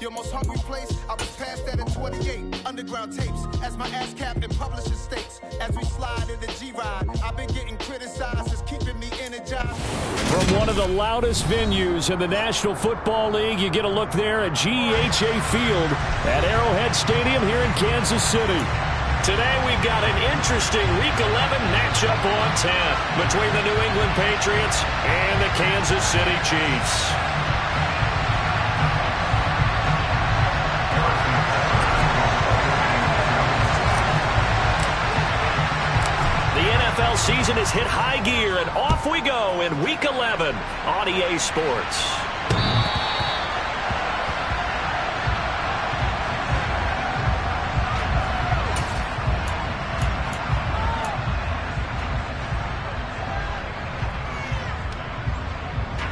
Your most hungry place, I was past that at 28. Underground tapes, as my ass captain publishes states. As we slide in the G-Ride, I've been getting criticized as keeping me energized. From one of the loudest venues in the National Football League, you get a look there at GEHA Field at Arrowhead Stadium here in Kansas City. Today we've got an interesting Week 11 matchup on 10 between the New England Patriots and the Kansas City Chiefs. The NFL season has hit high gear, and off we go in Week 11 on EA Sports.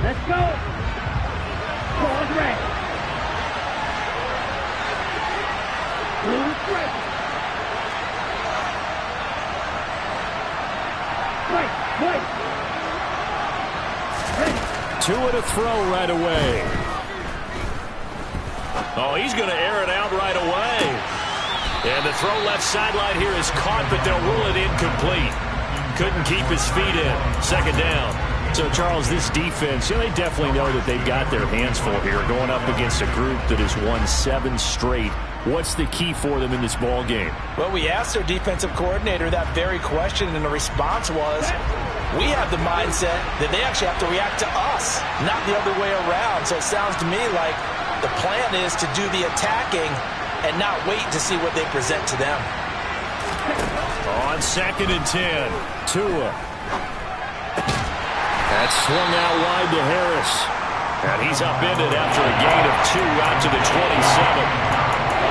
Let's go. Ball's ready. Blue's ready. Wait. Tua to throw right away. Oh, he's going to air it out right away. And the throw left sideline here is caught, but they'll rule it incomplete. Couldn't keep his feet in. Second down. So, Charles, this defense, they definitely know that they've got their hands full here going up against a group that has won 7 straight. What's the key for them in this ball game? Well, we asked their defensive coordinator that very question, and the response was, we have the mindset that they actually have to react to us, not the other way around. So it sounds to me like the plan is to do the attacking and not wait to see what they present to them. On 2nd and 10, Tua. That's swung out wide to Harris. And he's upended after a gain of 2 out to the 27.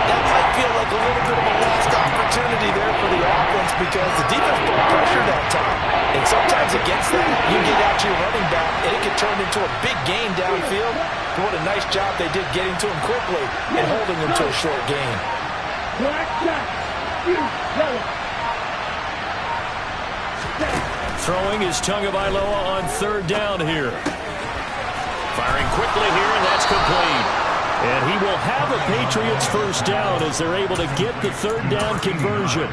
That might feel like a little bit of a lost opportunity there for the offense because the defense put pressure that time. And sometimes against that, you get out to your running back, and it can turn into a big gain downfield. But what a nice job they did getting to him quickly and holding him to a short gain. Throwing is Tagovailoa on 3rd down here. Firing quickly here, and that's complete. And he will have a Patriots first down as they're able to get the 3rd down conversion.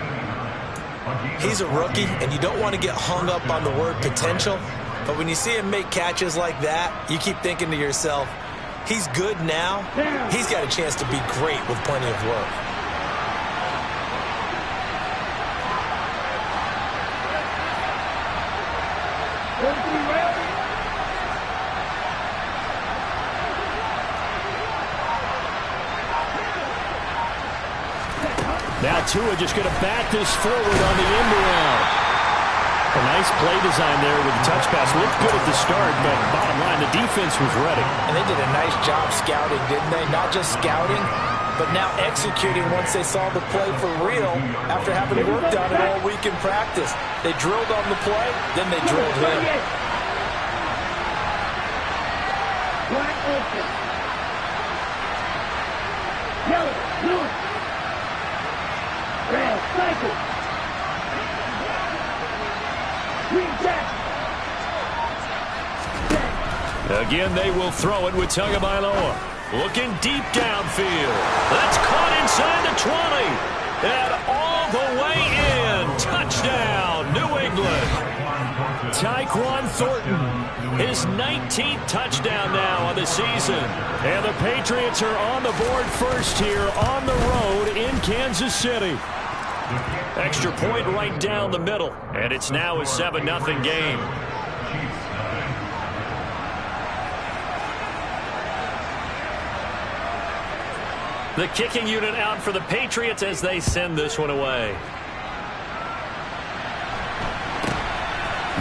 He's a rookie, and you don't want to get hung up on the word potential. But when you see him make catches like that, you keep thinking to yourself, he's good now. He's got a chance to be great with plenty of work. Now Tua just going to bat this forward on the end around. A nice play design there with the touch pass. Looked good at the start, but bottom line, the defense was ready. And they did a nice job scouting, didn't they? Not just scouting, but now executing once they saw the play for real after having worked on it all week in practice. They drilled on the play, then they drilled him. Wide open. Yellow, blue. Red, cycle. Green, jack. Again, they will throw it with Tagovailoa. Looking deep downfield. That's caught inside the 20. And all the way in. Touchdown, New England. Tyquan Thornton, his 19th touchdown now on the season. And the Patriots are on the board first here on the road in Kansas City. Extra point right down the middle. And it's now a 7-0 game. The kicking unit out for the Patriots as they send this one away.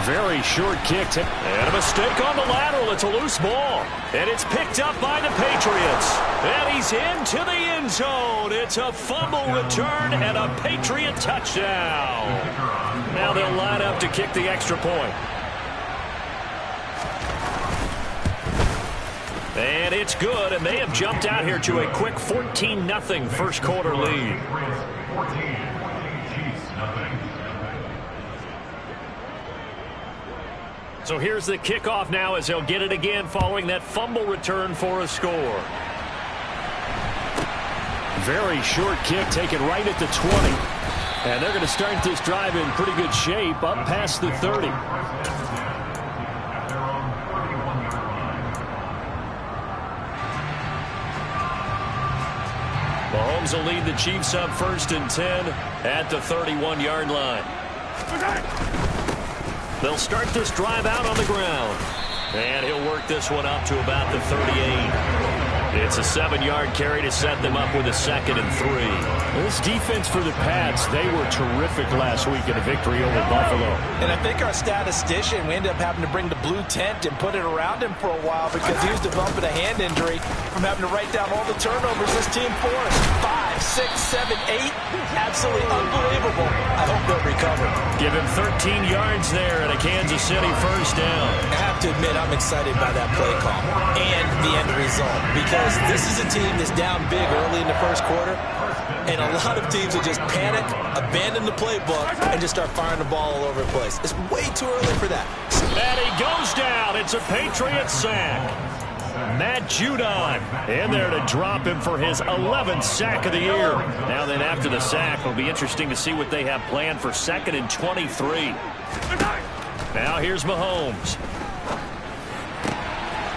Very short kick. And a mistake on the lateral. It's a loose ball. And it's picked up by the Patriots. And he's into the end zone. It's a fumble return and a Patriot touchdown. Now they'll line up to kick the extra point. And it's good, and they have jumped out here to a quick 14-0 first quarter lead. So here's the kickoff now as they'll get it again following that fumble return for a score. very short kick taken right at the 20. And they're going to start this drive in pretty good shape up past the 30. Mahomes will lead the Chiefs up 1st and 10 at the 31-yard line. They'll start this drive out on the ground. And he'll work this one up to about the 38. It's a 7-yard carry to set them up with a 2nd and 3. This defense for the Pats, they were terrific last week in a victory over Buffalo. And I think our statistician, we ended up having to bring the blue tent and put it around him for a while because he was developing a hand injury from having to write down all the turnovers this team forced. 5, 6, 7, 8. Absolutely unbelievable. I hope they'll recover. Give him 13 yards there at a Kansas City 1st down. I have to admit, I'm excited by that play call and the end result because this is a team that's down big early in the 1st quarter, and a lot of teams will just panic, abandon the playbook, and just start firing the ball all over the place. It's way too early for that. And he goes down. It's a Patriot sack. Matt Judon in there to drop him for his 11th sack of the year. Now then, after the sack, it'll be interesting to see what they have planned for 2nd and 23. Now here's Mahomes.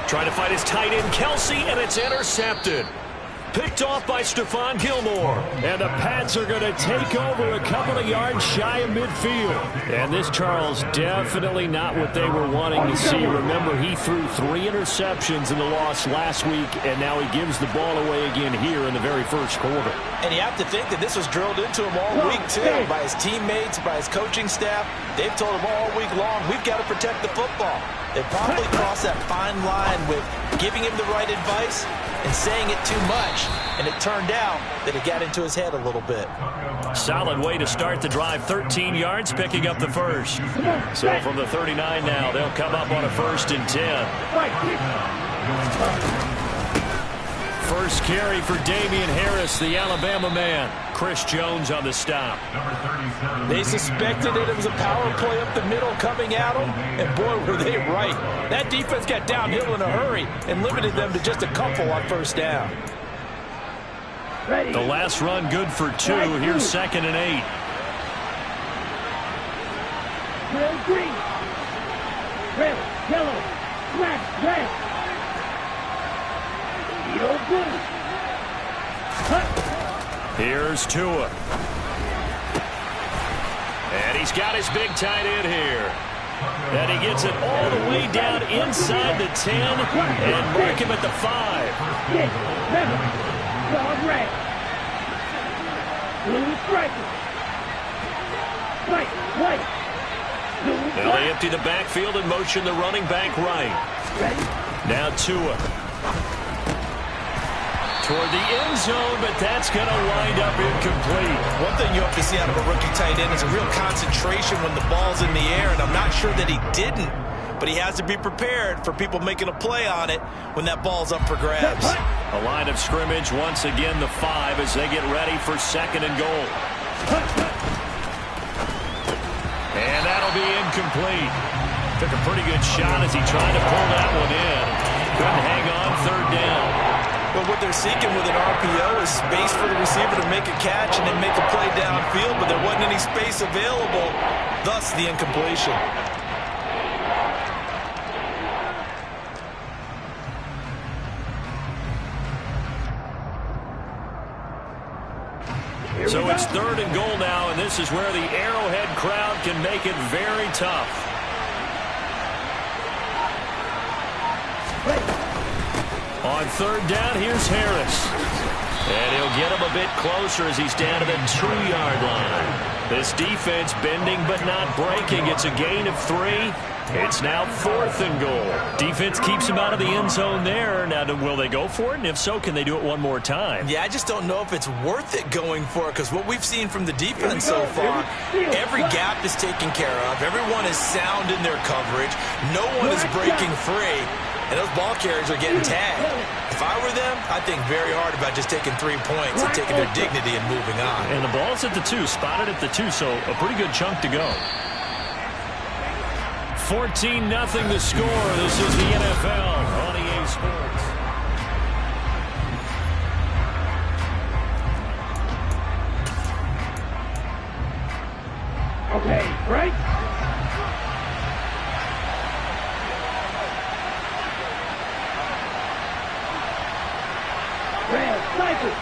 Trying to fight his tight end, Kelsey, and it's intercepted. Picked off by Stephon Gilmore. And the Pats are going to take over a couple of yards shy of midfield. And this, Charles, definitely not what they were wanting to see. Remember, he threw 3 interceptions in the loss last week, and now he gives the ball away again here in the very 1st quarter. And you have to think that this was drilled into him all week, too, by his teammates, by his coaching staff. They've told him all week long, we've got to protect the football. They probably crossed that fine line with giving him the right advice and saying it too much, and it turned out that it got into his head a little bit. Solid way to start the drive. 13 yards, picking up the 1st. So from the 39 now, they'll come up on a 1st and 10. First carry for Damian Harris, the Alabama man. Chris Jones on the stop. They suspected that it was a power play up the middle coming at them, and boy, were they right. That defense got downhill in a hurry and limited them to just a couple on 1st down. The last run good for 2. Here's 2nd and 8. Red, green. Red, yellow, black, red. Yellow, blue. Here's Tua. And he's got his big tight end here. And he gets it all the way down inside the 10 and mark him at the 5. Dog red. Blue striker. White, white. Now they empty the backfield and motion the running back right. Now Tua. Toward the end zone, but that's going to wind up incomplete. One thing you hope to see out of a rookie tight end is a real concentration when the ball's in the air, and I'm not sure that he didn't, but he has to be prepared for people making a play on it when that ball's up for grabs. A line of scrimmage, once again the 5 as they get ready for 2nd and goal. And that'll be incomplete. Took a pretty good shot as he tried to pull that one in. Couldn't hang on 3rd down. But what they're seeking with an RPO is space for the receiver to make a catch and then make a play downfield, but there wasn't any space available, thus the incompletion. So it's 3rd and goal now, and this is where the Arrowhead crowd can make it very tough. On 3rd down, here's Harris. And he'll get him a bit closer as he's down to the 2-yard line. This defense bending but not breaking. It's a gain of 3. It's now 4th and goal. Defense keeps him out of the end zone there. Now, will they go for it? And if so, can they do it one more time? Yeah, I just don't know if it's worth it going for it, because what we've seen from the defense so far, every gap is taken care of. Everyone is sound in their coverage. No one is breaking free. And those ball carriers are getting tagged. If I were them, I'd think very hard about just taking 3 points and taking their dignity and moving on. And the ball's at the 2, spotted at the 2, so a pretty good chunk to go. 14-0 the score. This is the NFL on EA Sports. Okay, right? Red, cycle.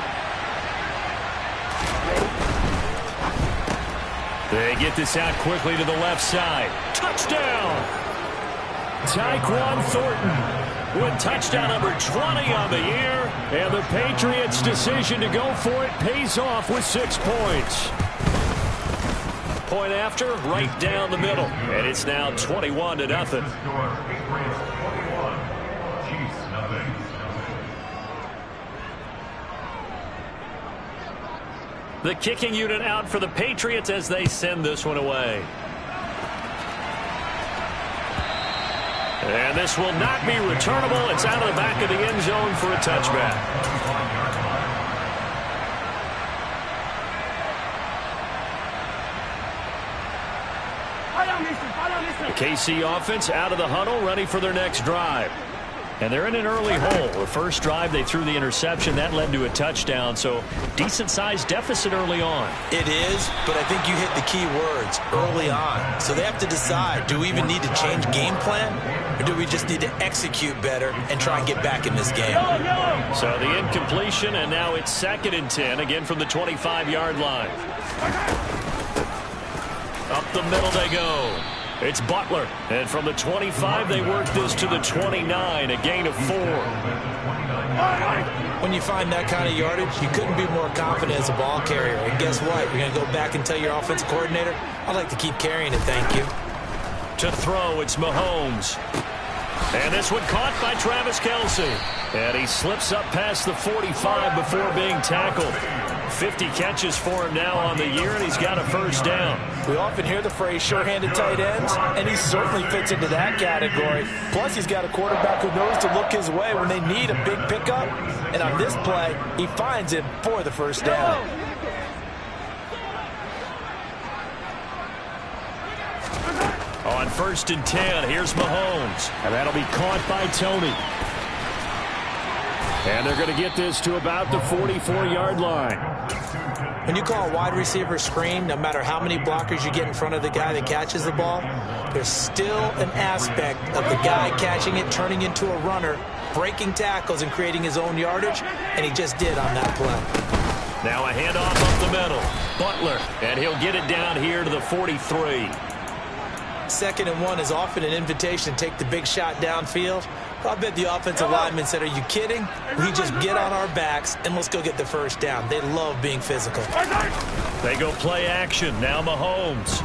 They get this out quickly to the left side. Touchdown! Tyquan Thornton with touchdown number 20 on the year. And the Patriots' decision to go for it pays off with 6 points. Point after, right down the middle. And it's now 21-0. The kicking unit out for the Patriots as they send this one away. And this will not be returnable. It's out of the back of the end zone for a touchback. The KC offense out of the huddle, ready for their next drive. And they're in an early hole. The first drive, they threw the interception. That led to a touchdown, so decent-sized deficit early on. It is, but I think you hit the key words, early on. So they have to decide, do we even need to change game plan, or do we just need to execute better and try and get back in this game? So the incompletion, and now it's 2nd and 10, again from the 25-yard line. Up the middle they go. It's Butler, and from the 25, they work this to the 29, a gain of 4. When you find that kind of yardage, you couldn't be more confident as a ball carrier. And guess what? You're going to go back and tell your offensive coordinator, I'd like to keep carrying it, thank you. To throw, it's Mahomes. And this one caught by Travis Kelce. And he slips up past the 45 before being tackled. 50 catches for him now on the year, and he's got a first down. We often hear the phrase sure-handed tight ends, and he certainly fits into that category. Plus, he's got a quarterback who knows to look his way when they need a big pickup. And on this play, he finds him for the first down. On 1st and 10, here's Mahomes. And that'll be caught by Tony. And they're going to get this to about the 44-yard line. When you call a wide receiver screen, no matter how many blockers you get in front of the guy that catches the ball, there's still an aspect of the guy catching it, turning into a runner, breaking tackles and creating his own yardage, and he just did on that play. Now a handoff up the middle. Butler, and he'll get it down here to the 43. 2nd and 1 is often an invitation to take the big shot downfield. I bet the offensive lineman said, are you kidding? We just get on our backs and let's go get the first down. They love being physical. They go play action. Now Mahomes.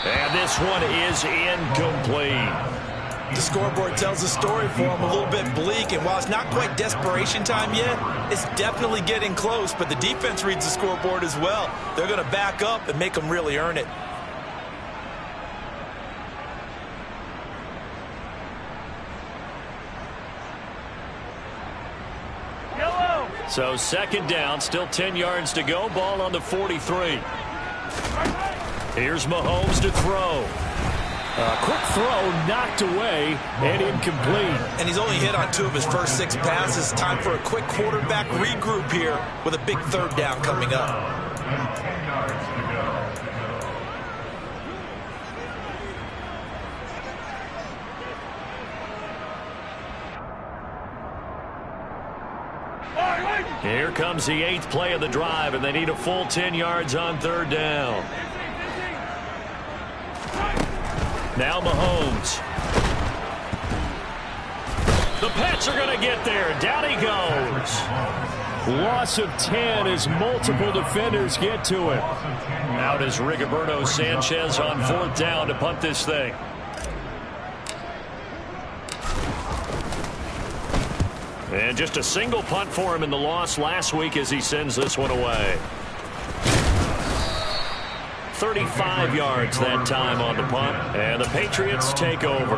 And this one is incomplete. The scoreboard tells the story for him, a little bit bleak, and while it's not quite desperation time yet, it's definitely getting close, but the defense reads the scoreboard as well. They're going to back up and make them really earn it. So 2nd down, still 10 yards to go. Ball on the 43. Here's Mahomes to throw. A quick throw knocked away and incomplete. And he's only hit on 2 of his first 6 passes. Time for a quick quarterback regroup here with a big 3rd down coming up. Here comes the 8th play of the drive, and they need a full 10 yards on 3rd down. Now Mahomes. The Pats are going to get there. Down he goes. Loss of 10 as multiple defenders get to him. Out is Rigoberto Sanchez on 4th down to punt this thing. And just a single punt for him in the loss last week as he sends this one away. 35 yards that time on the punt, and the Patriots take over.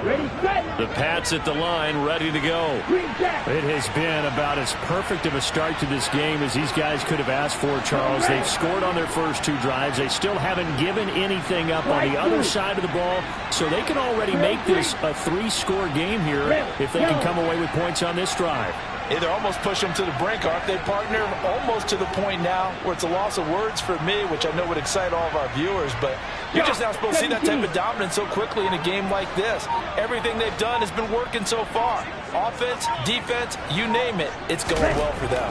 Ready, set. The Pats at the line, ready to go. It has been about as perfect of a start to this game as these guys could have asked for, Charles. They've scored on their first 2 drives. They still haven't given anything up on the other side of the ball, so they can already make this a 3-score game here if they can come away with points on this drive. Hey, they're almost pushing them to the brink, aren't they, partner? Almost to the point now where it's a loss of words for me, which I know would excite all of our viewers, but you're just not supposed to see that type of dominance so quickly in a game like this. Everything they've done has been working so far. Offense, defense, you name it, it's going well for them.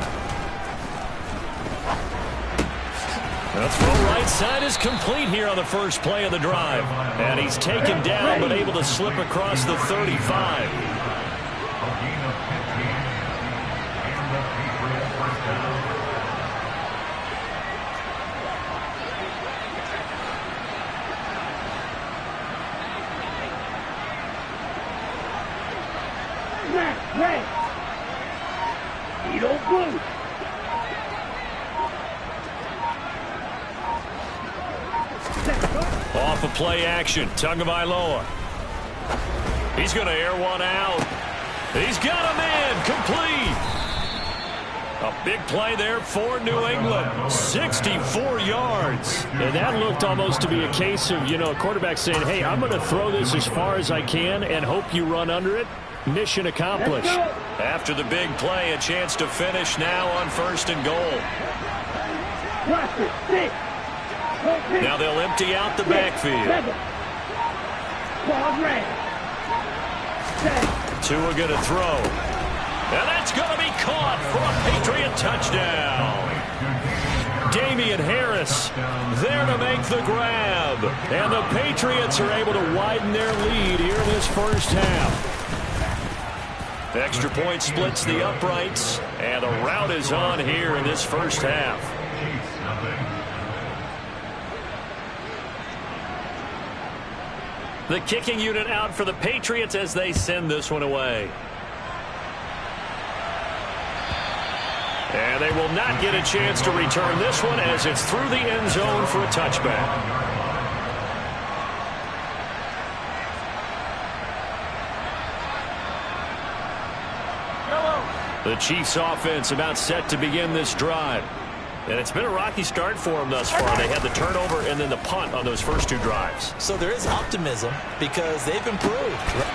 The throw right side is complete here on the first play of the drive. And he's taken down but able to slip across the 35. Red. Edo blue. Off of play action, Tagovailoa. He's going to air one out. He's got him in, complete. A big play there for New England, 64 yards. And that looked almost to be a case of, a quarterback saying, hey, I'm going to throw this as far as I can and hope you run under it. Mission accomplished. After the big play, a chance to finish now on 1st and goal. Now they'll empty out the backfield. Tua going to throw. And that's going to be caught for a Patriot touchdown. Damian Harris there to make the grab. And the Patriots are able to widen their lead here in this first half. Extra point splits the uprights, and a rout is on here in this first half. The kicking unit out for the Patriots as they send this one away. And they will not get a chance to return this one as it's through the end zone for a touchback. The Chiefs offense about set to begin this drive. And it's been a rocky start for them thus far. They had the turnover and then the punt on those first 2 drives. So there is optimism because they've improved.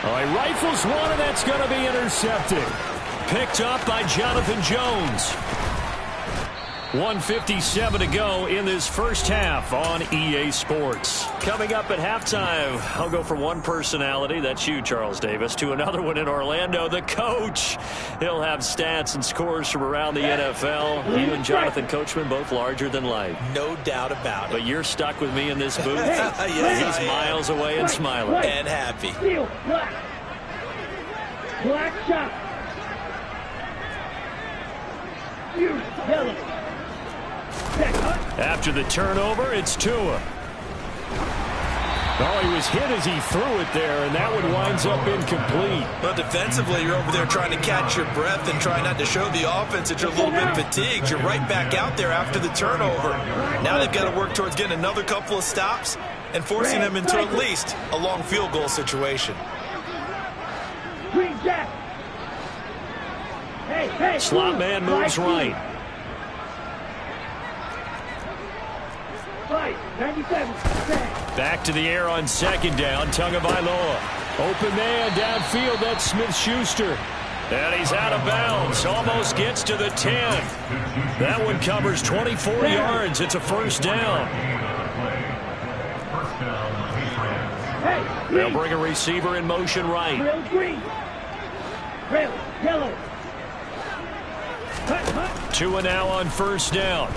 All right, rifles one, and that's going to be intercepted. Picked up by Jonathan Jones. 1:57 to go in this first half on EA Sports. Coming up at halftime, I'll go from one personality, that's you, Charles Davis, to another one in Orlando, the coach. He'll have stats and scores from around the NFL. You and Jonathan Coachman both larger than life. No doubt about it. But you're stuck with me in this booth. Yes, He's miles away and smiling. And happy. Black shot. Yellow. After the turnover, it's Tua. Oh, he was hit as he threw it there, and that one winds up incomplete. But defensively, you're over there trying to catch your breath and try not to show the offense that you're a little bit fatigued. You're right back out there after the turnover. Now they've got to work towards getting another couple of stops and forcing them into at least a long field goal situation. Slot man moves right. 97. Back to the air on 2nd down. Tagovailoa. Open man downfield. That's Smith-Schuster. And he's out of bounds. Almost gets to the 10. That one covers 24 yards. It's a first down. They'll bring a receiver in motion right. Rail green. Rail yellow. Tua now on 1st down.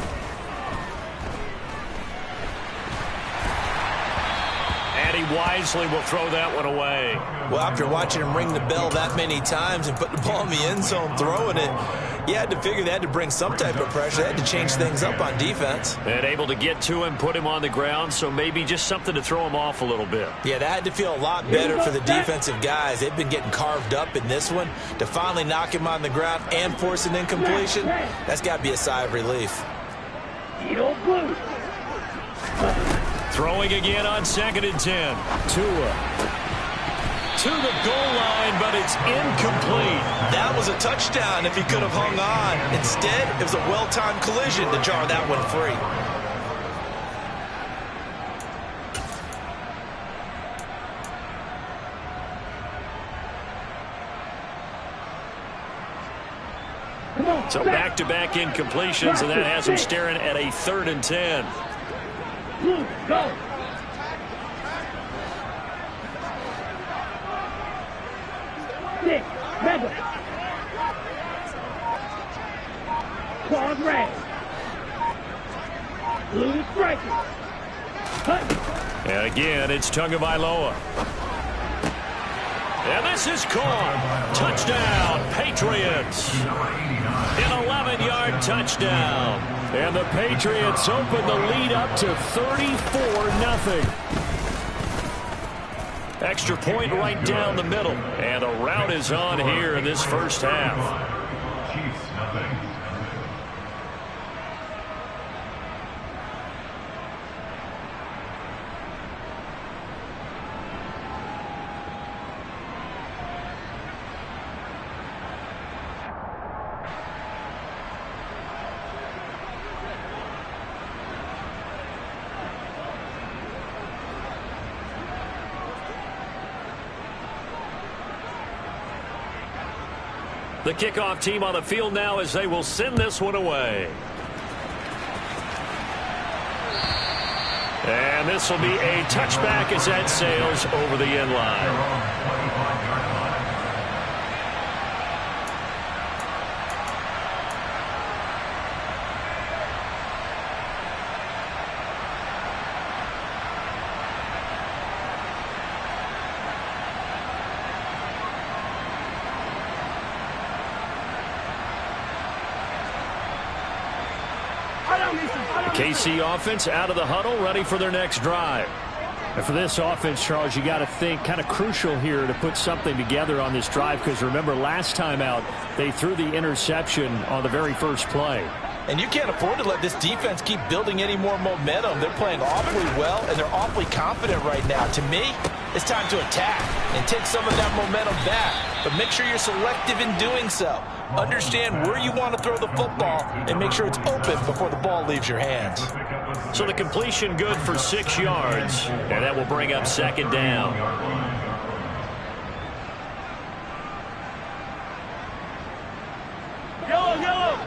And he wisely will throw that one away. Well, after watching him ring the bell that many times and put the ball in the end zone, throwing it, you had to figure they had to bring some type of pressure. They had to change things up on defense. And able to get to him, put him on the ground, so maybe just something to throw him off a little bit. Yeah, that had to feel a lot better for the defensive guys. They've been getting carved up in this one. To finally knock him on the ground and force an incompletion, that's got to be a sigh of relief. Throwing again on 2nd and 10. Tua to the goal line, but it's incomplete. That was a touchdown if he could have hung on. Instead, it was a well-timed collision to jar that one free. So back-to-back incompletions, and that has him staring at a 3rd and 10. Blue, go. Six, rebel. Claws red. Blue striker. And again, it's Tagovailoa. And this is caught. Touchdown, Patriots. An 11-yard touchdown. And the Patriots open the lead up to 34-0. Extra point right down the middle. And a rout is on here in this first half. The kickoff team on the field now as they will send this one away. And this will be a touchback as that sails over the end line. KC offense out of the huddle, ready for their next drive. And for this offense, Charles, you got to think kind of crucial here to put something together on this drive, because remember last time out they threw the interception on the very first play. And you can't afford to let this defense keep building any more momentum. They're playing awfully well, and they're awfully confident right now. To me, it's time to attack and take some of that momentum back. But make sure you're selective in doing so. Understand where you want to throw the football and make sure it's open before the ball leaves your hands. So the completion good for 6 yards, and that will bring up 2nd down. Yellow.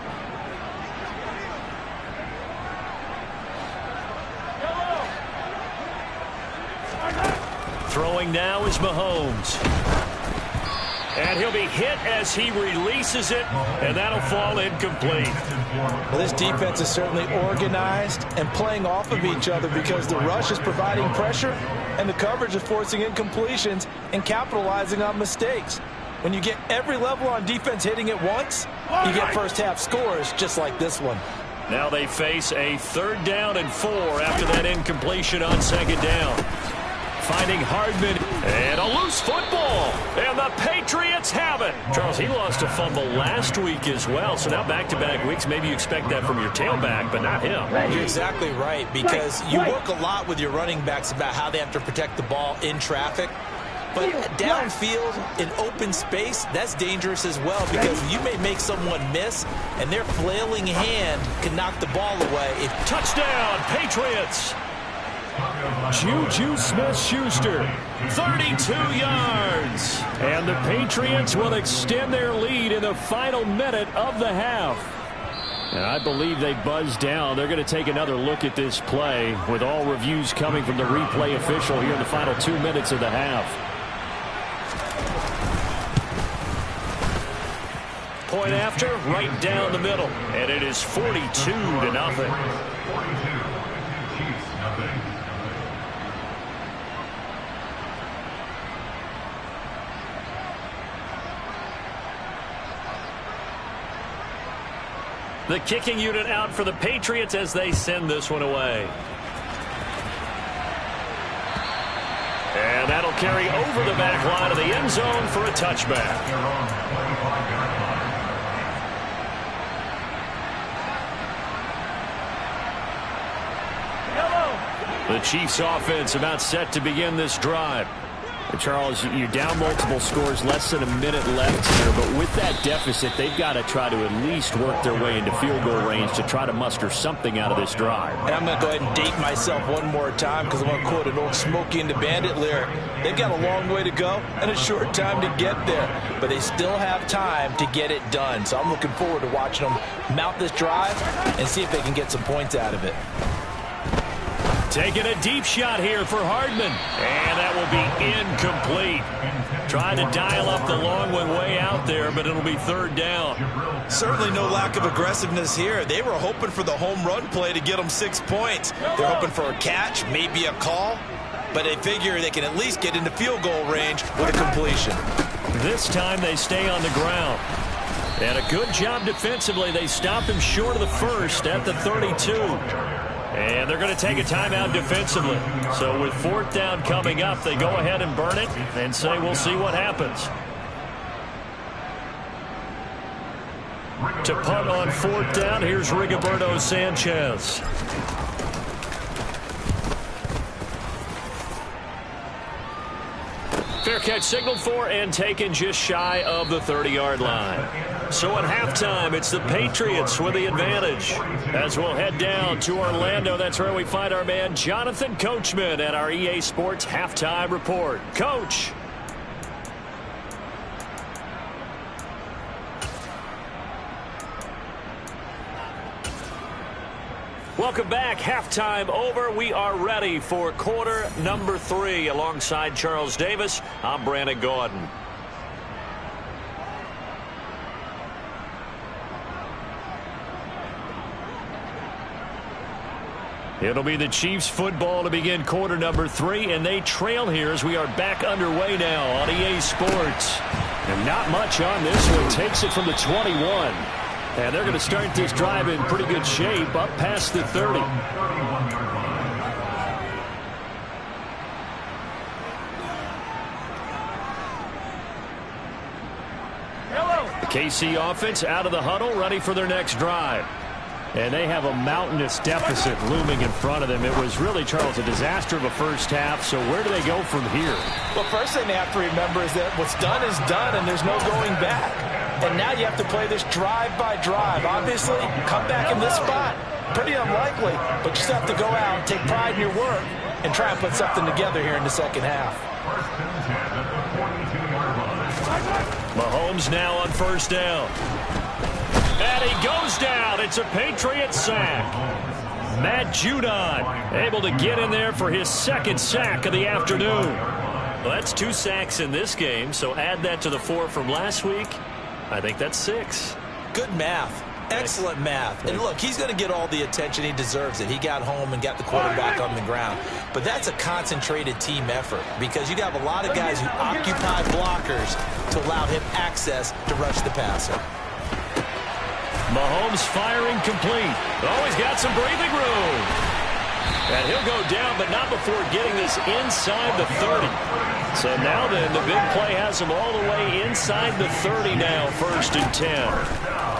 Throwing now is Mahomes. And he'll be hit as he releases it, and that'll fall incomplete. Well, this defense is certainly organized and playing off of each other because the rush is providing pressure and the coverage is forcing incompletions and capitalizing on mistakes. When you get every level on defense hitting at once, you get first half scores just like this one. Now they face a 3rd down and 4 after that incompletion on 2nd down. Finding Hardman, and a loose football, and the Patriots have it. Charles, he lost a fumble last week as well, so now back-to-back weeks, maybe you expect that from your tailback, but not him. You're exactly right, because you work a lot with your running backs about how they have to protect the ball in traffic. But downfield, in open space, that's dangerous as well, because you may make someone miss, and their flailing hand can knock the ball away. Touchdown, Patriots! Juju Smith-Schuster, 32 yards. And the Patriots will extend their lead in the final minute of the half. And I believe they buzzed down. They're going to take another look at this play with all reviews coming from the replay official here in the final 2 minutes of the half. Point after, right down the middle. And it is 42-0. The kicking unit out for the Patriots as they send this one away. And that'll carry over the back line of the end zone for a touchback. The Chiefs offense about set to begin this drive. Charles, you're down multiple scores, less than a minute left here, but with that deficit, they've got to try to at least work their way into field goal range to try to muster something out of this drive. And I'm going to go ahead and date myself one more time because I'm going to quote an old Smokey and the Bandit lyric. They've got a long way to go and a short time to get there, but they still have time to get it done. So I'm looking forward to watching them mount this drive and see if they can get some points out of it. Taking a deep shot here for Hardman. And that will be incomplete. Trying to dial up the long one way out there, but it'll be third down. Certainly no lack of aggressiveness here. They were hoping for the home run play to get them 6 points. They're hoping for a catch, maybe a call, but they figure they can at least get into field goal range with a completion. This time they stay on the ground. And a good job defensively. They stop him short of the first at the 32. And they're going to take a timeout defensively. So with fourth down coming up, they go ahead and burn it and say we'll see what happens. To punt on fourth down, here's Rigoberto Sanchez. Fair catch signaled for and taken just shy of the 30-yard line. So at halftime, it's the Patriots with the advantage. As we'll head down to Orlando, that's where we find our man Jonathan Coachman at our EA Sports Halftime Report. Coach. Welcome back. Halftime over. We are ready for quarter number 3. Alongside Charles Davis, I'm Brandon Gordon. It'll be the Chiefs football to begin quarter number 3, and they trail here as we are back underway now on EA Sports. And not much on this one. Takes it from the 21. And they're going to start this drive in pretty good shape up past the 30. KC offense out of the huddle, ready for their next drive. And they have a mountainous deficit looming in front of them. It was really, Charles, a disaster of a first half. So where do they go from here? Well, first thing they have to remember is that what's done is done, and there's no going back. And now you have to play this drive by drive. Obviously, come back in this spot. Pretty unlikely, but you just have to go out and take pride in your work and try and put something together here in the second half. Mahomes now on first down. And he goes down. It's a Patriot sack. Matt Judon able to get in there for his second sack of the afternoon. Well, that's 2 sacks in this game, so add that to the 4 from last week. I think that's 6. Good math. Excellent math. And look, he's going to get all the attention. He deserves it. He got home and got the quarterback on the ground. But that's a concentrated team effort because you have a lot of guys who occupy blockers to allow him access to rush the passer. Mahomes firing complete. Oh, he's got some breathing room. And he'll go down, but not before getting this inside the 30. So now then, the big play has him all the way inside the 30 now, 1st and 10.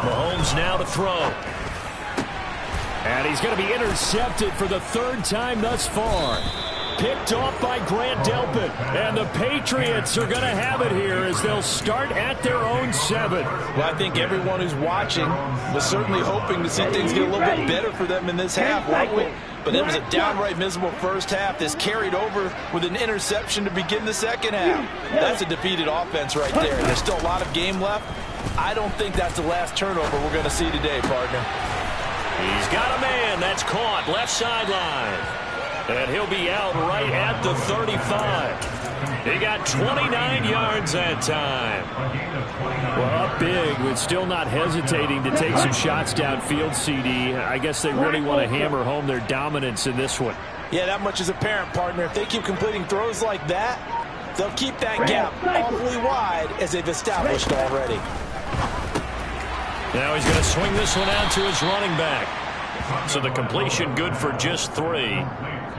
Mahomes now to throw. And he's going to be intercepted for the 3rd time thus far. Picked off by Grant Delpit. And the Patriots are going to have it here as they'll start at their own 7. Well, I think everyone who's watching was certainly hoping to see things get a little bit better for them in this half, weren't we? But it was a downright miserable first half. This carried over with an interception to begin the second half. That's a defeated offense right there. And there's still a lot of game left. I don't think that's the last turnover we're going to see today, partner. He's got a man that's caught left sideline. And he'll be out right at the 35. He got 29 yards that time. Well, up big, but still not hesitating to take some shots downfield, CD. I guess they really want to hammer home their dominance in this one. Yeah, that much is apparent, partner. If they keep completing throws like that, they'll keep that gap awfully wide as they've established already. Now he's going to swing this one out to his running back. So the completion good for just 3.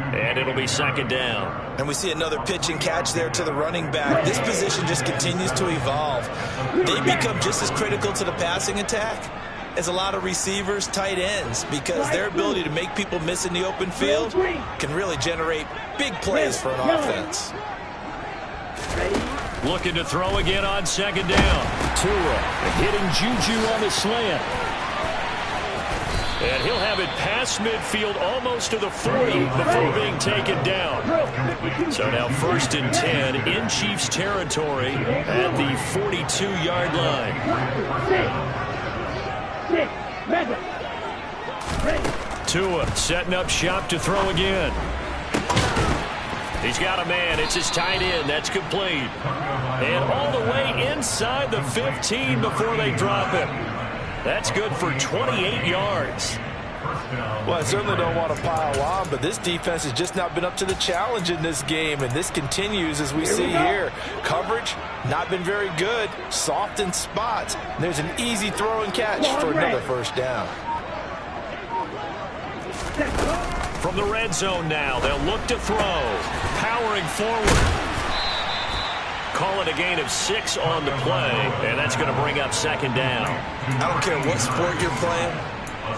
And it'll be 2nd down. And we see another pitch and catch there to the running back. This position just continues to evolve. They become just as critical to the passing attack as a lot of receivers, tight ends, because their ability to make people miss in the open field can really generate big plays for an offense. Looking to throw again on second down. Tua hitting Juju on the slant. And he'll have it past midfield almost to the 40 before being taken down. So now 1st and 10 in Chiefs territory at the 42-yard line. Tua setting up shop to throw again. He's got a man. It's his tight end. That's complete. And all the way inside the 15 before they drop him. That's good for 28 yards. Well, I certainly don't want to pile on, but this defense has just not been up to the challenge in this game, and this continues as we see here. Coverage, not been very good. Soft in spots. And there's an easy throw and catch for another first down. From the red zone now, they'll look to throw. Powering forward. Call it a gain of 6 on the play, and that's going to bring up second down. I don't care what sport you're playing.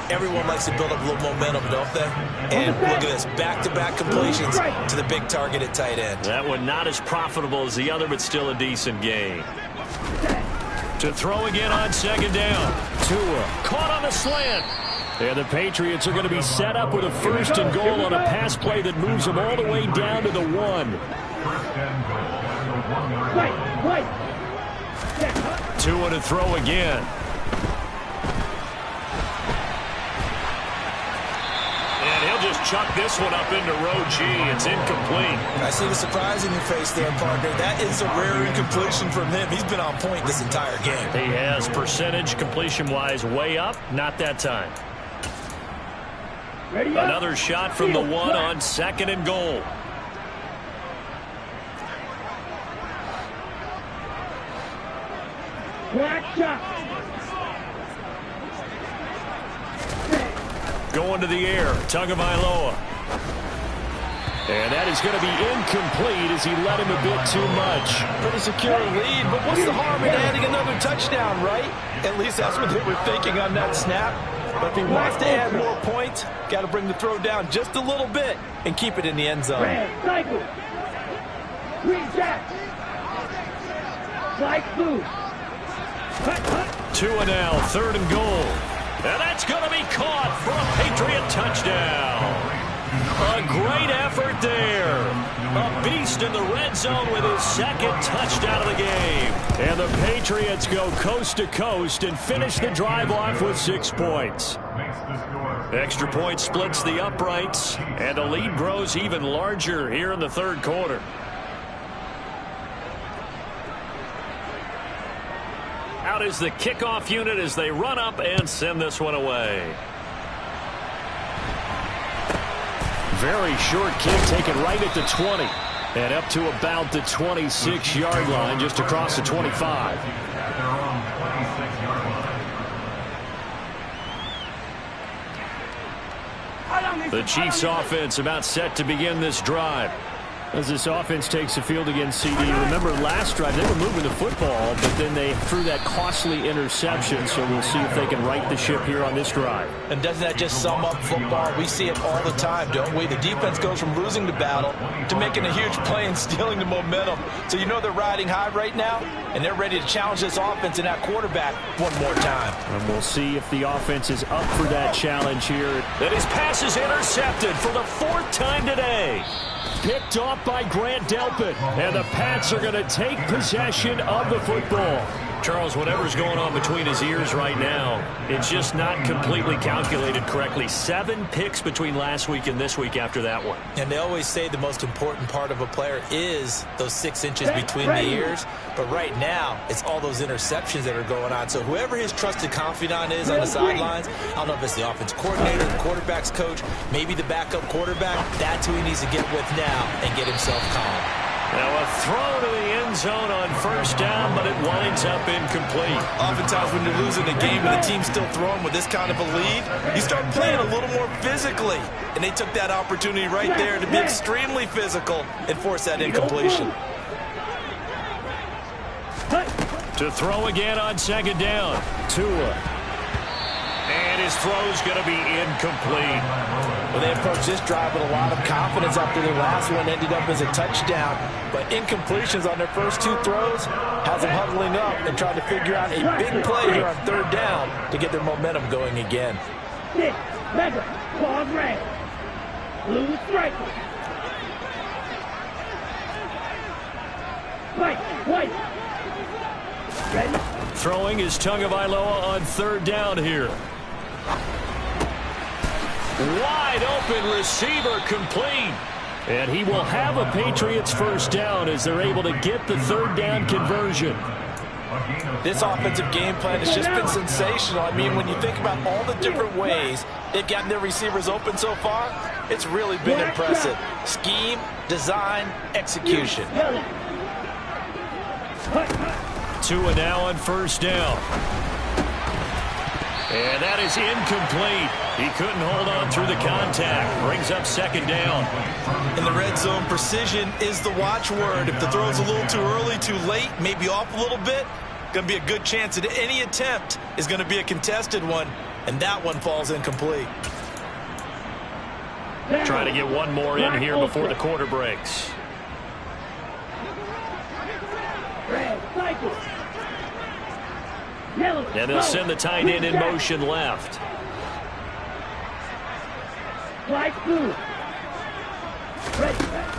Everyone likes to build up a little momentum, don't they? And look at this, back-to-back completions to the big target at tight end. That one not as profitable as the other, but still a decent gain. To throw again on second down. Tua Caught on the slant. And the Patriots are going to be set up with a 1st and goal on a pass play that moves them all the way down to the 1. Tua to throw again. And he'll just chuck this one up into row G. It's incomplete. I see the surprise in your face there, partner. That is a rare incompletion from him. He's been on point this entire game. He has percentage completion-wise way up. Not that time. Another shot from the 1 on 2nd and goal. Going to the air, Tagovailoa. And that is going to be incomplete as he let him a bit too much. Pretty secure lead, but what's the harm in adding another touchdown, right? At least that's what they were thinking on that snap. But if he wants to add more points, got to bring the throw down just a little bit and keep it in the end zone. Tua now, 3rd and goal. And that's going to be caught for a Patriot touchdown. A great effort there. A beast in the red zone with his 2nd touchdown of the game. And the Patriots go coast to coast and finish the drive off with 6 points. Extra point splits the uprights, and the lead grows even larger here in the 3rd quarter. Out is the kickoff unit as they run up and send this one away. Very short kick taken right at the 20. And up to about the 26-yard line, just across the 25. The Chiefs offense about set to begin this drive. As this offense takes the field against CD, remember last drive they were moving the football, but then they threw that costly interception, so we'll see if they can right the ship here on this drive. And doesn't that just sum up football? We see it all the time, don't we? The defense goes from losing the battle to making a huge play and stealing the momentum. So you know they're riding high right now, and they're ready to challenge this offense and that quarterback one more time. And we'll see if the offense is up for that challenge here. And his pass is intercepted for the 4th time today. Picked off by Grant Delpit. And the Pats are going to take possession of the football. Charles, whatever's going on between his ears right now, it's just not completely calculated correctly. 7 picks between last week and this week after that one. And they always say the most important part of a player is those 6 inches between the ears. But right now, it's all those interceptions that are going on. So whoever his trusted confidant is on the sidelines, I don't know if it's the offense coordinator, the quarterback's coach, maybe the backup quarterback, that's who he needs to get with now and get himself calm. Now a throw to the end zone on 1st down, but it winds up incomplete. Oftentimes when you're losing a game and the team's still throwing with this kind of a lead, you start playing a little more physically. And they took that opportunity right there to be extremely physical and force that incompletion. To throw again on 2nd down. Tua. And his throw's going to be incomplete. Well, they approached this drive with a lot of confidence after their last one ended up as a touchdown. But incompletions on their first two throws has them huddling up and trying to figure out a big play here on third down to get their momentum going again. Stick, Mega, claws red. Blue striker. White. Ready? Throwing is Tagovailoa on third down here. Wide open receiver complete. And he will have a Patriots first down as they're able to get the third down conversion. This offensive game plan has just been sensational. I mean, when you think about all the different ways they've gotten their receivers open so far, it's really been impressive. Scheme, design, execution. Tua now on first down. And that is incomplete. He couldn't hold on through the contact. Brings up second down. In the red zone, precision is the watchword. If the throw's a little too early, too late, maybe off a little bit, going to be a good chance that any attempt is going to be a contested one, and that one falls incomplete. Trying to get one more in here before the quarter breaks. And they'll send the tight end in motion left.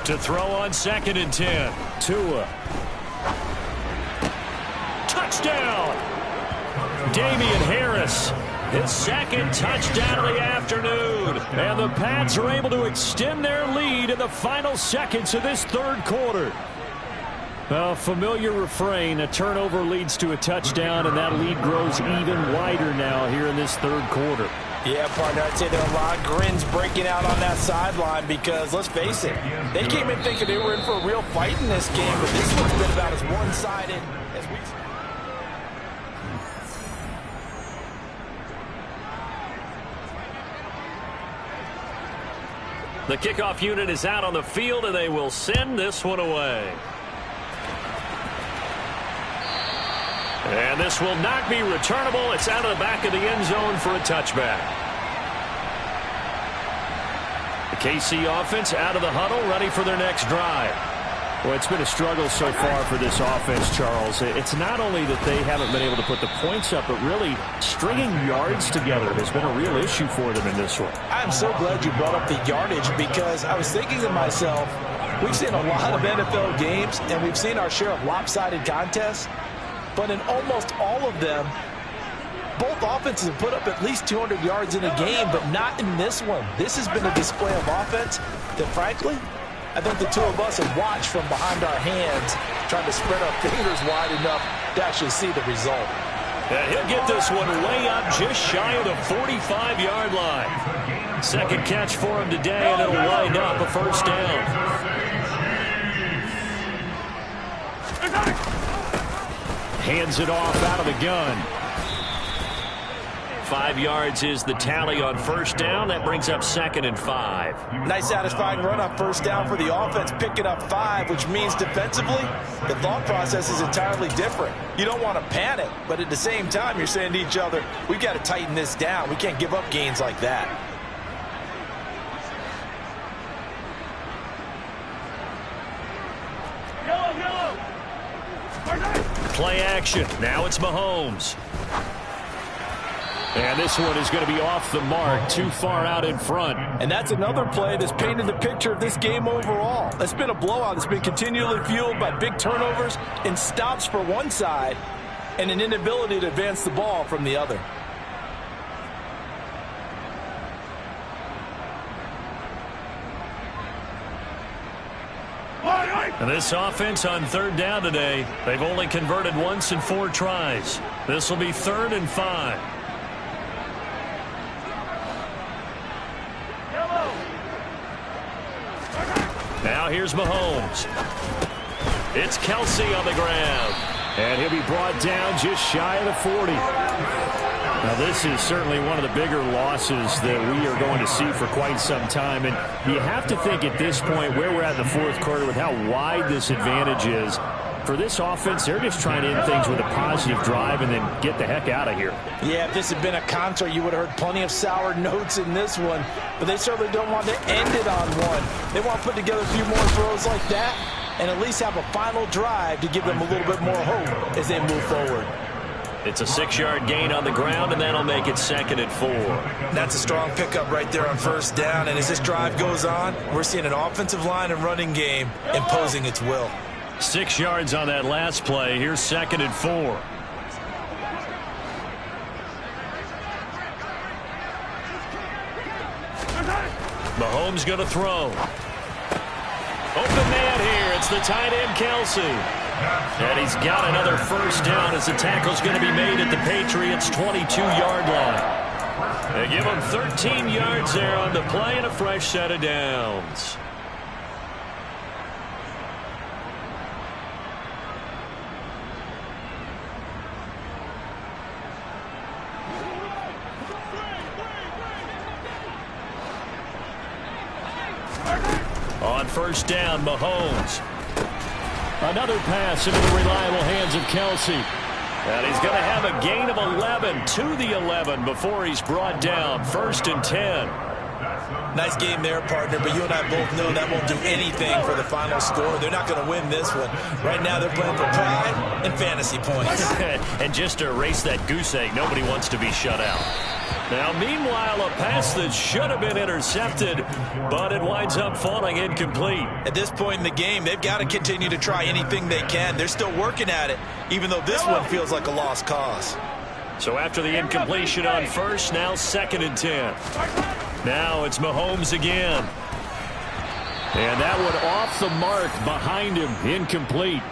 To throw on 2nd and 10. Tua. Touchdown! Damian Harris. His second touchdown of the afternoon. And the Pats are able to extend their lead in the final seconds of this third quarter. A familiar refrain, a turnover leads to a touchdown, and that lead grows even wider now here in this third quarter. Yeah, partner, I'd say there are a lot of grins breaking out on that sideline because, let's face it, they came in thinking they were in for a real fight in this game, but this one's been about as one-sided as we've seen. The kickoff unit is out on the field, and they will send this one away. And this will not be returnable. It's out of the back of the end zone for a touchback. The KC offense out of the huddle, ready for their next drive. Well, it's been a struggle so far for this offense, Charles. It's not only that they haven't been able to put the points up, but really stringing yards together has been a real issue for them in this one. I'm so glad you brought up the yardage because I was thinking to myself, we've seen a lot of NFL games, and we've seen our share of lopsided contests. But in almost all of them, both offenses have put up at least 200 yards in a game, but not in this one. This has been a display of offense that, frankly, I think the two of us have watched from behind our hands, trying to spread our fingers wide enough to actually see the result. And he'll get this one way up just shy of the 45-yard line. Second catch for him today, and it'll wind up a first down. Hands it off out of the gun. 5 yards is the tally on first down. That brings up 2nd and 5. Nice satisfying run on first down for the offense, picking up 5, which means defensively, the thought process is entirely different. You don't want to panic, but at the same time, you're saying to each other, we've got to tighten this down. We can't give up gains like that. Play action. Now it's Mahomes. And this one is going to be off the mark, too far out in front. And that's another play that's painted the picture of this game overall. It's been a blowout. It's been continually fueled by big turnovers and stops for one side and an inability to advance the ball from the other. And this offense on third down today, they've only converted once in 4 tries. This will be 3rd and 5. Now here's Mahomes. It's Kelsey on the ground. And he'll be brought down just shy of the 40. Now this is certainly one of the bigger losses that we are going to see for quite some time. And you have to think at this point where we're at in the 4th quarter with how wide this advantage is, For this offense, they're just trying to end things with a positive drive and then get the heck out of here. Yeah, if this had been a concert, you would have heard plenty of sour notes in this one. But they certainly don't want to end it on one. They want to put together a few more throws like that and at least have a final drive to give them a little bit more hope as they move forward. It's a 6-yard gain on the ground, and that'll make it 2nd and 4. That's a strong pickup right there on first down. And as this drive goes on, we're seeing an offensive line and running game imposing its will. 6 yards on that last play. Here's 2nd and 4. Mahomes going to throw. Open man here. It's the tight end, Kelsey. And he's got another first down as the tackle's going to be made at the Patriots' 22-yard line. They give him 13 yards there on the play and a fresh set of downs. On first down, Mahomes. Another pass into the reliable hands of Kelsey. And he's going to have a gain of 11 to the 11 before he's brought down. 1st and 10. Nice game there, partner, but you and I both know that won't do anything for the final score. They're not going to win this one. Right now they're playing for pride and fantasy points. And just to erase that goose egg, nobody wants to be shut out. Now, meanwhile, a pass that should have been intercepted, but it winds up falling incomplete. At this point in the game, they've got to continue to try anything they can. They're still working at it, even though this one feels like a lost cause. So after the incompletion on first, now 2nd and 10. Now it's Mahomes again. And that one off the mark behind him, incomplete.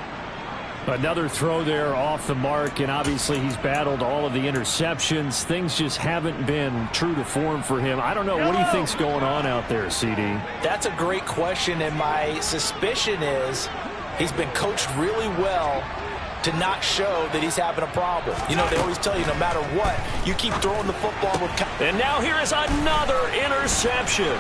Another throw there off the mark, and obviously he's battled all of the interceptions. Things just haven't been true to form for him. I don't know. What do you think's going on out there, CD? That's a great question, and my suspicion is he's been coached really well to not show that he's having a problem. You know, they always tell you no matter what, you keep throwing the football with... And now here is another interception.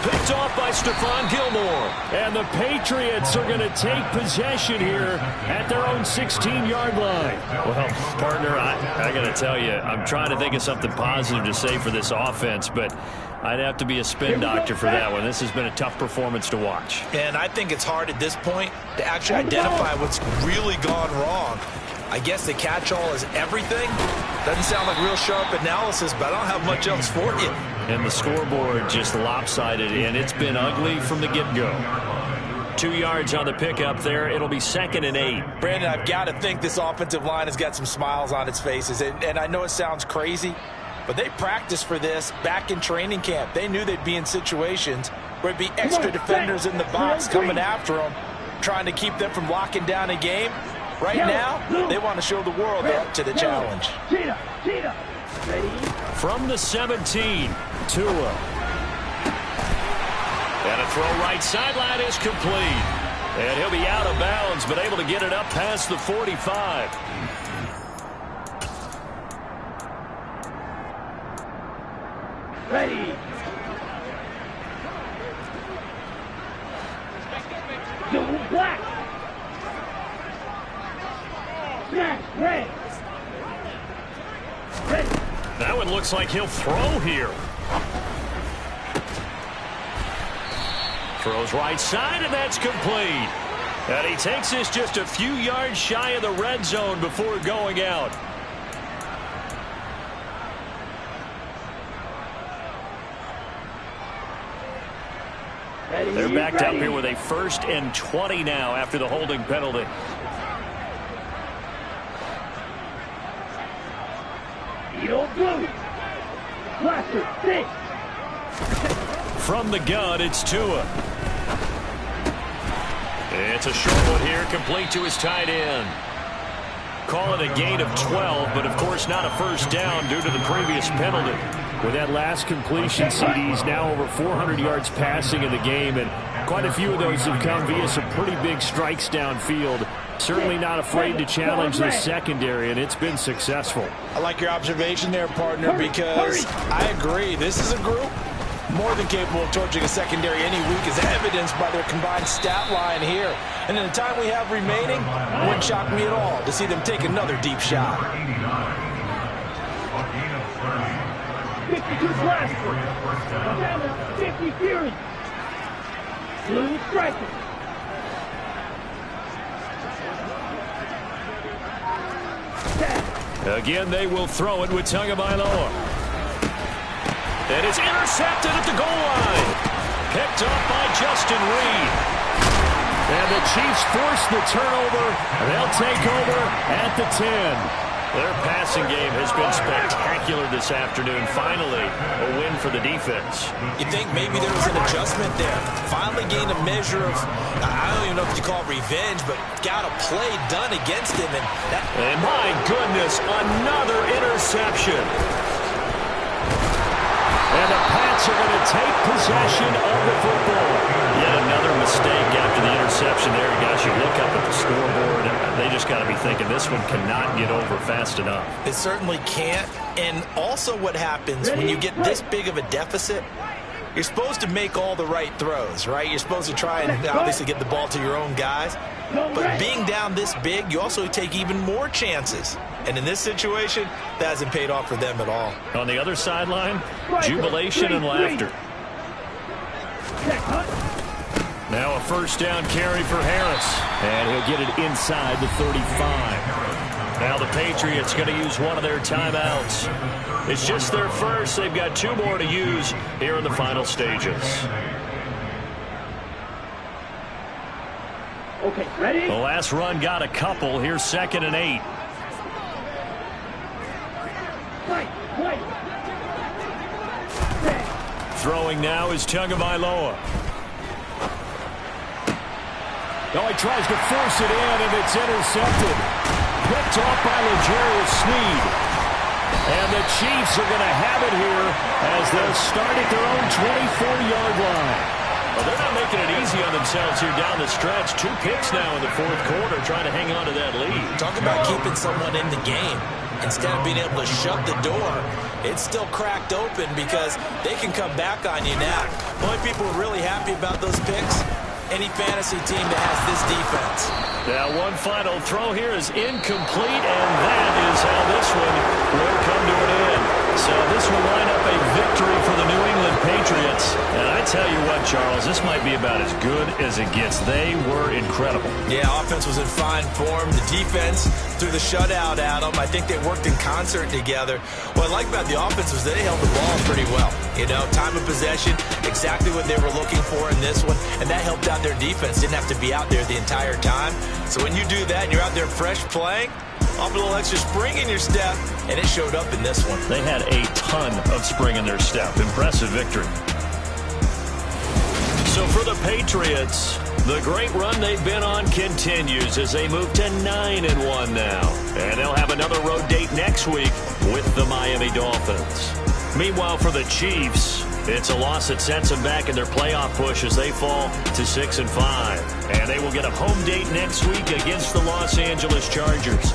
Picked off by Stephon Gilmore. And the Patriots are going to take possession here at their own 16-yard line. Well, partner, I got to tell you, I'm trying to think of something positive to say for this offense, but I'd have to be a spin doctor for that one. This has been a tough performance to watch. And I think it's hard at this point to actually identify what's really gone wrong. I guess the catch-all is everything. Doesn't sound like real sharp analysis, but I don't have much else for you. And the scoreboard just lopsided, and it's been ugly from the get-go. 2 yards on the pickup there. It'll be 2nd and 8. Brandon, I've got to think this offensive line has got some smiles on its faces. And I know it sounds crazy, but they practiced for this back in training camp. They knew they'd be in situations where it'd be extra defenders in the box coming after them, trying to keep them from locking down a game. Right now, they want to show the world they're up to the challenge. From the 17, Tua. And a throw right sideline is complete. And he'll be out of bounds, but able to get it up past the 45. Ready. Double black. Smash red. Ready. That one looks like he'll throw here. Throws right side, and that's complete. And he takes this just a few yards shy of the red zone before going out. They're backed up here with a 1st and 20 now after the holding penalty. Blue. Blaster, 6. From the gun, it's Tua. It's a short one here, complete to his tight end. Call it a gain of 12, but of course not a first down due to the previous penalty. With that last completion, CD's now over 400 yards passing in the game, and quite a few of those have come via some pretty big strikes downfield. Certainly not afraid to challenge the secondary, and it's been successful. I like your observation there, partner, because I agree. This is a group more than capable of torching a secondary any week, as evidenced by their combined stat line here. And in the time we have remaining, it wouldn't shock me at all to see them take another deep shot. 52 Blaster. Down to 50 Fury. Blue Striker. Again, they will throw it with Tagovailoa. And it's intercepted at the goal line. Picked up by Justin Reed. And the Chiefs force the turnover. They'll take over at the 10. Their passing game has been spectacular this afternoon. Finally, a win for the defense. You think maybe there was an adjustment there. Finally gained a measure of, I don't even know if you call it revenge, but got a play done against him. And my goodness, another interception. And the Pats are going to take possession of the football. Yet another mistake after the interception there. Guys, you look up at the scoreboard, and they just got to be thinking this one cannot get over fast enough. It certainly can't. And also what happens when you get this big of a deficit, you're supposed to make all the right throws, right? You're supposed to try and obviously get the ball to your own guys. But being down this big, you also take even more chances. And in this situation, that hasn't paid off for them at all. On the other sideline, jubilation and laughter. Now a first down carry for Harris. And he'll get it inside the 35. Now the Patriots going to use one of their timeouts. It's just their first. They've got 2 more to use here in the final stages. Okay, ready? The last run got a couple. Here's 2nd and 8. Wait. Throwing now is Tagovailoa. Oh, he tries to force it in, and it's intercepted. Picked off by L'Jarius Sneed. And the Chiefs are going to have it here as they'll start at their own 24-yard line. Well, they're not making it easy on themselves here down the stretch. 2 picks now in the 4th quarter, trying to hang on to that lead. Talk about keeping someone in the game. Instead of being able to shut the door, it's still cracked open because they can come back on you now. The only people who are really happy about those picks, any fantasy team that has this defense. Now one final throw here is incomplete, and that is how this one will come to an end. So this will line up a victory for the New England Patriots. And I tell you what, Charles, this might be about as good as it gets. They were incredible. Yeah, offense was in fine form. The defense threw the shutout at them. I think they worked in concert together. What I like about the offense was they held the ball pretty well. You know, time of possession, exactly what they were looking for in this one. And that helped out their defense. Didn't have to be out there the entire time. So when you do that and you're out there fresh playing, off a little extra spring in your step, and it showed up in this one. They had a ton of spring in their step. Impressive victory. So for the Patriots, the great run they've been on continues as they move to 9-1 now. And they'll have another road date next week with the Miami Dolphins. Meanwhile, for the Chiefs, it's a loss that sets them back in their playoff push as they fall to 6-5. And they will get a home date next week against the Los Angeles Chargers.